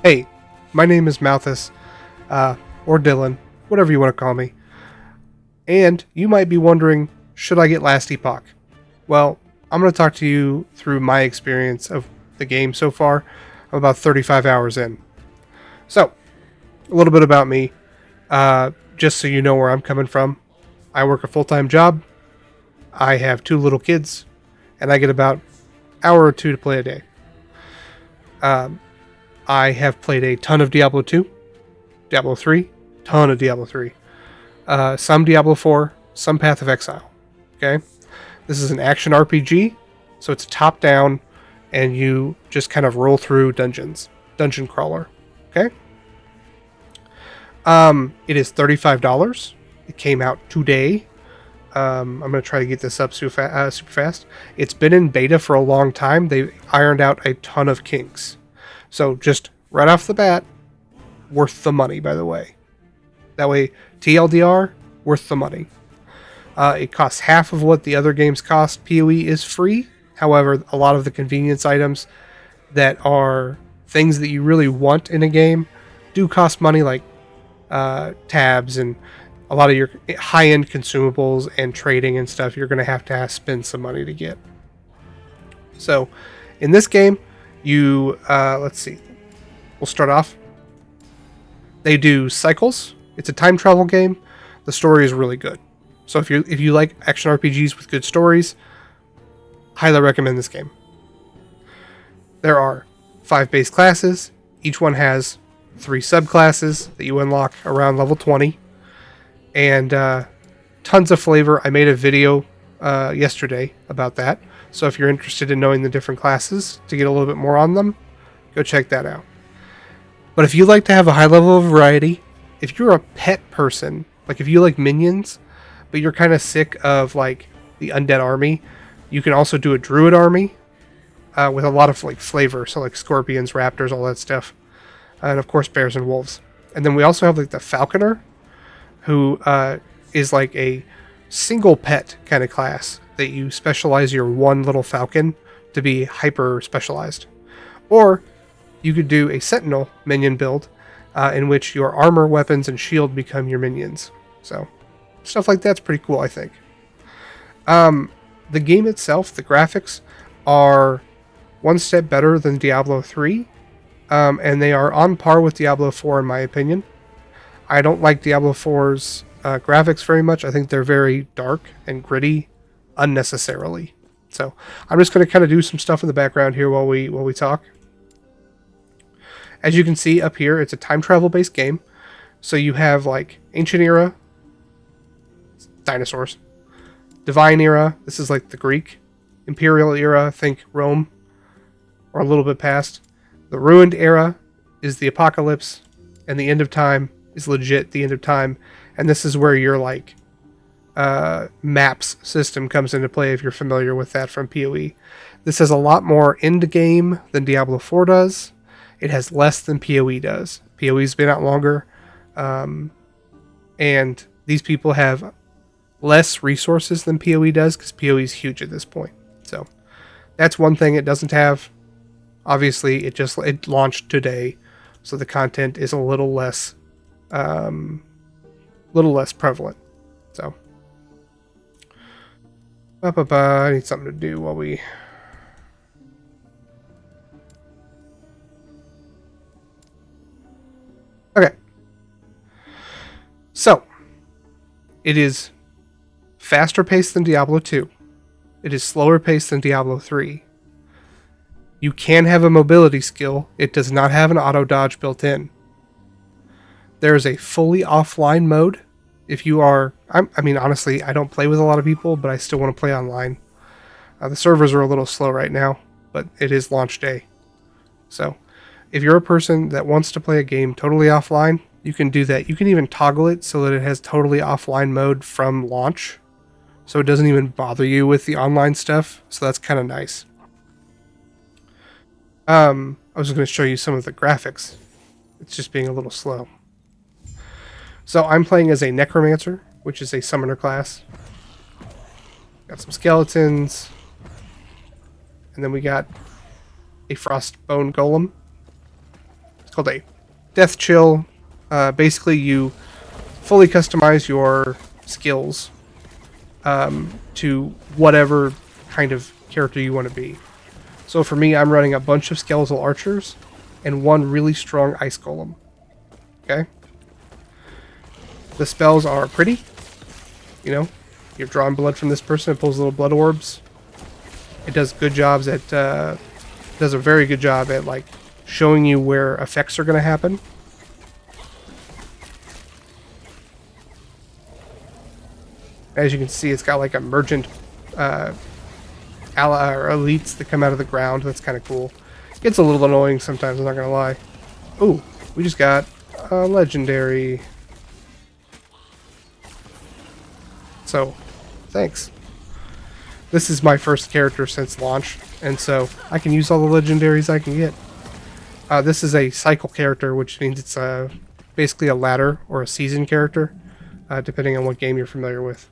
Hey, my name is Malthus, or Dylan, whatever you want to call me. And you might be wondering, should I get Last Epoch? Well, I'm going to talk to you through my experience of the game so far. I'm about 35 hours in. So, a little bit about me, just so you know where I'm coming from. I work a full-time job. I have two little kids, and I get about an hour or two to play a day. Um, I have played a ton of Diablo 2, Diablo 3, ton of Diablo 3. Some Diablo 4, some Path of Exile. Okay? This is an action RPG, so it's top down, and you just kind of roll through dungeons. Dungeon crawler. Okay? It is $35. It came out today. I'm going to try to get this up super fast. It's been in beta for a long time. They ironed out a ton of kinks. So just right off the bat, worth the money, by the way. That way, TLDR, worth the money. It costs half of what the other games cost. PoE is free. However, a lot of the convenience items that are things that you really want in a game do cost money, like tabs and a lot of your high-end consumables and trading and stuff. You're going to have spend some money to get. So, in this game, you let's see. We'll start off. They do cycles. It's a time travel game. The story is really good. So if you like action RPGs with good stories, highly recommend this game. There are 5 base classes. Each one has 3 subclasses that you unlock around level 20. And tons of flavor. I made a video yesterday about that. So if you're interested in knowing the different classes to get a little bit more on them, go check that out. But if you like to have a high level of variety, if you're a pet person, like if you like minions, but you're kind of sick of like the undead army, you can also do a druid army with a lot of like flavor. So like scorpions, raptors, all that stuff. And of course bears and wolves. And then we also have like the falconer, who is like a single pet kind of class that you specialize your one little falcon to be hyper specialized. Or you could do a sentinel minion build in which your armor, weapons, and shield become your minions. So stuff like that's pretty cool, I think. The game itself, the graphics, are one step better than Diablo 3, and they are on par with Diablo 4 in my opinion. I don't like Diablo 4's graphics very much. I think they're very dark and gritty unnecessarily. So I'm just going to kind of do some stuff in the background here while we talk. As you can see up here, it's a time travel based game. So you have like ancient era, dinosaurs, divine era. This is like the Greek, imperial era. Think Rome, or a little bit past. The ruined era is the apocalypse, and the end of time is legit the end of time. And this is where your like maps system comes into play if you're familiar with that from PoE. This has a lot more end game than Diablo 4 does. It has less than PoE does. PoE's been out longer, and these people have less resources than PoE does because PoE is huge at this point. So that's one thing it doesn't have. Obviously, it launched today, so the content is a little less prevalent. So, I need something to do while we. Okay. So, it is faster paced than Diablo 2. It is slower paced than Diablo 3. You can have a mobility skill. It does not have an auto dodge built in. There is a fully offline mode. If you are, I mean, honestly, I don't play with a lot of people, but I still want to play online. The servers are a little slow right now, but it is launch day. So, if you're a person that wants to play a game totally offline, you can do that. You can even toggle it so that it has totally offline mode from launch. So it doesn't even bother you with the online stuff. So that's kind of nice. I was going to show you some of the graphics. It's just being a little slow. So I'm playing as a Necromancer, which is a summoner class. Got some skeletons. And then we got a Frostbone Golem. called a death chill. Basically, you fully customize your skills to whatever kind of character you want to be. So for me, I'm running a bunch of skeletal archers and one really strong ice golem. Okay? The spells are pretty. You know, you're drawing blood from this person, it pulls little blood orbs. It does good jobs at, does a very good job at like showing you where effects are going to happen. As you can see, it's got like emergent elites that come out of the ground. That's kind of cool. It gets a little annoying sometimes, I'm not gonna lie. Ooh, we just got a legendary. So, thanks. This is my first character since launch, and so I can use all the legendaries I can get. This is a cycle character, which means it's basically a ladder or a season character, depending on what game you're familiar with.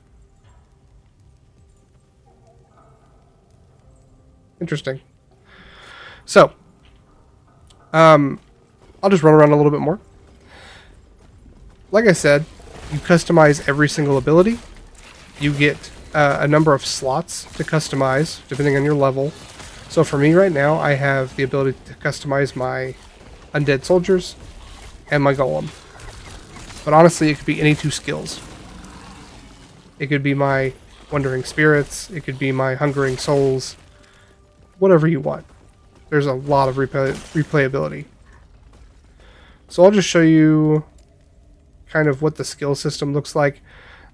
Interesting. So, I'll just run around a little bit more. Like I said, you customize every single ability. You get a number of slots to customize, depending on your level. So for me right now, I have the ability to customize my undead soldiers and my golem. But honestly, it could be any two skills. It could be my wandering spirits. It could be my hungering souls. Whatever you want. There's a lot of replayability. So I'll just show you kind of what the skill system looks like.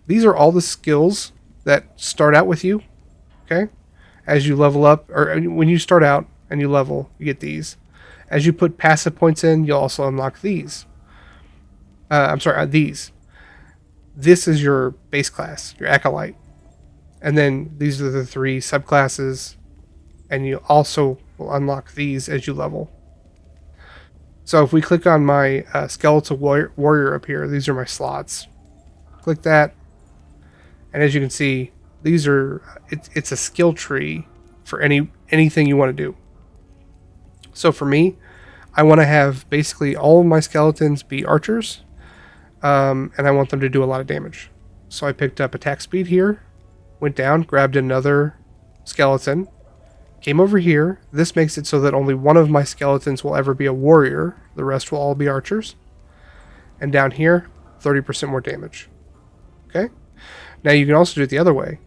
These are all the skills that start out with you. Okay? As you level up, or when you start out and you level, you get these. As you put passive points in, you'll also unlock these. These. This is your base class, your acolyte. And then these are the 3 subclasses. And you also will unlock these as you level. So if we click on my skeletal warrior up here, these are my slots. Click that. And as you can see, these are it's a skill tree for anything you want to do. So for me, I want to have basically all of my skeletons be archers, and I want them to do a lot of damage. So I picked up attack speed here, went down, grabbed another skeleton, came over here. This makes it so that only one of my skeletons will ever be a warrior. The rest will all be archers. And down here, 30% more damage. Okay? Now you can also do it the other way.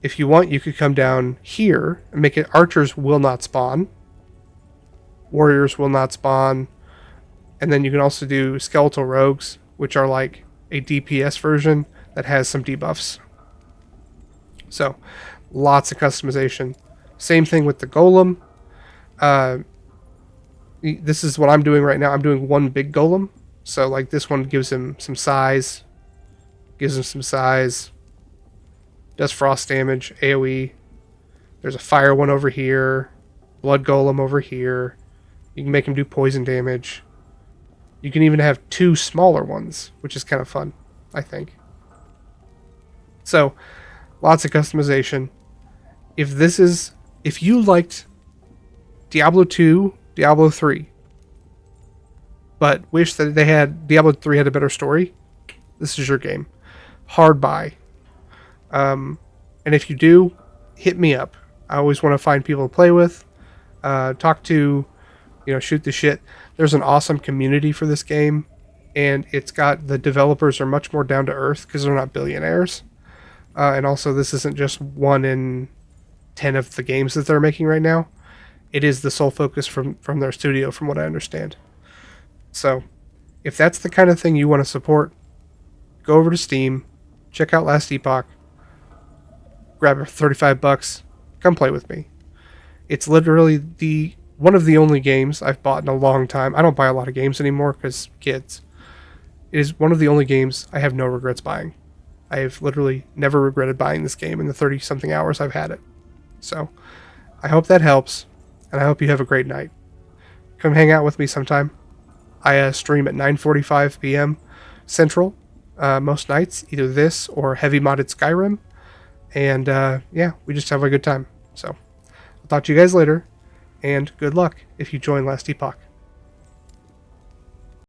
If you want, you could come down here and make it archers will not spawn. Warriors will not spawn. And then you can also do skeletal rogues, which are like a DPS version that has some debuffs. So, lots of customization. Same thing with the golem. This is what I'm doing right now. I'm doing one big golem. So like this one gives him some size. Does frost damage, AoE. There's a fire one over here. Blood golem over here. You can make him do poison damage. You can even have 2 smaller ones, which is kind of fun, I think. So, lots of customization. If you liked Diablo 2, Diablo 3, but wish that Diablo 3 had a better story, this is your game. Hard buy. And if you do, hit me up. I always want to find people to play with, talk to, shoot the shit. There's an awesome community for this game, and the developers are much more down to earth because they're not billionaires. And also, this isn't just 1 in 10 of the games that they're making right now. It is the sole focus from their studio, from what I understand. So, if that's the kind of thing you want to support, go over to Steam, check out Last Epoch, grab $35, come play with me. It's literally one of the only games I've bought in a long time. I don't buy a lot of games anymore because kids. It is one of the only games I have no regrets buying. I have literally never regretted buying this game in the 30-something hours I've had it. So, I hope that helps, and I hope you have a great night. Come hang out with me sometime. I stream at 9:45 p.m. Central most nights, either this or heavy modded Skyrim. And yeah, we just have a good time. So, I'll talk to you guys later, and good luck if you join Last Epoch.